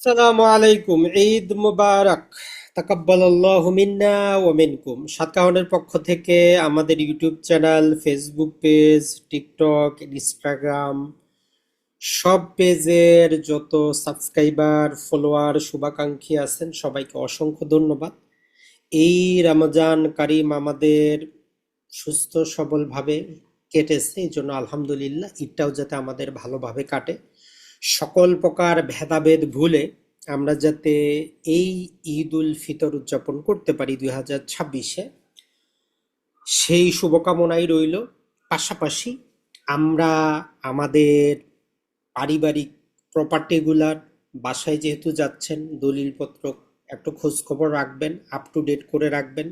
আসসালামু আলাইকুম, ঈদ মুবারক। তাকাব্বালাল্লাহু মিন্না ওয়া মিনকুম। সাতকাহনের পক্ষ থেকে আমাদের YouTube channel, Facebook page, TikTok, Instagram সব পেজের যত সাবস্ক্রাইবার, ফলোয়ার, শুভাকাঙ্ক্ষী আছেন সবাইকে অসংখ্য ধন্যবাদ। এই রমজান কারিম আমাদের সুস্থ সবলভাবে কেটেছে, এই জন্য আলহামদুলিল্লাহ। ঈদটাও যাতে আমাদের ভালোভাবে কাটে, সকল প্রকার ভেদাভেদ ভুলে আমরা যাতে এই ঈদ উল ফিতর উদযাপন করতে পারি 2026-এ, সেই শুভকামনাই রইল। পাশাপাশি আমরা আমাদের পারিবারিক প্রপার্টিগুলার বাসায় যেহেতু যাচ্ছেন, দলিলপত্র একটু খোঁজ খবর রাখবেন, আপ টু ডেট করে রাখবেন,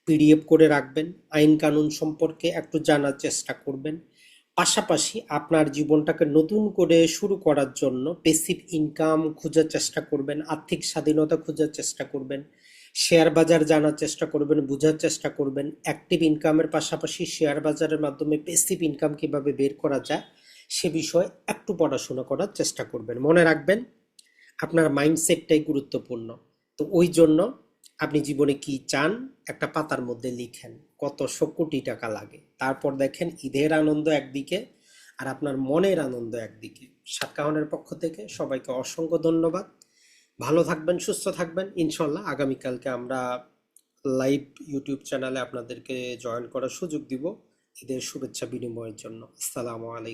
পিডিএফ করে রাখবেন, আইন কানুন সম্পর্কে একটু জানার চেষ্টা করবেন। পাশাপাশি আপনার জীবনটাকে নতুন করে শুরু করার জন্য প্যাসিভ ইনকাম খোঁজার চেষ্টা করবেন, আর্থিক স্বাধীনতা খোঁজার চেষ্টা করবেন, শেয়ার বাজার জানার চেষ্টা করবেন, বোঝার চেষ্টা করবেন। অ্যাক্টিভ ইনকামের পাশাপাশি শেয়ার বাজারের মাধ্যমে প্যাসিভ ইনকাম কিভাবে বের করা যায় সে বিষয়ে একটু পড়াশোনা করার চেষ্টা করবেন। মনে রাখবেন, আপনার মাইন্ডসেটটাই গুরুত্বপূর্ণ। তো ওই জন্য আপনি জীবনে কি চান একটা পাতার মধ্যে লিখেন, কতশো কোটি টাকা লাগে, তারপর দেখেন ঈদের আনন্দ একদিকে আর আপনার মনের আনন্দ একদিকে। সাতকাহনের পক্ষ থেকে সবাইকে অসংখ্য ধন্যবাদ। ভালো থাকবেন, সুস্থ থাকবেন। ইনশাল্লাহ আগামীকালকে আমরা লাইভ ইউটিউব চ্যানেলে আপনাদেরকে জয়েন করার সুযোগ দিব ঈদের শুভেচ্ছা বিনিময়ের জন্য। আসসালামু আলাইকুম।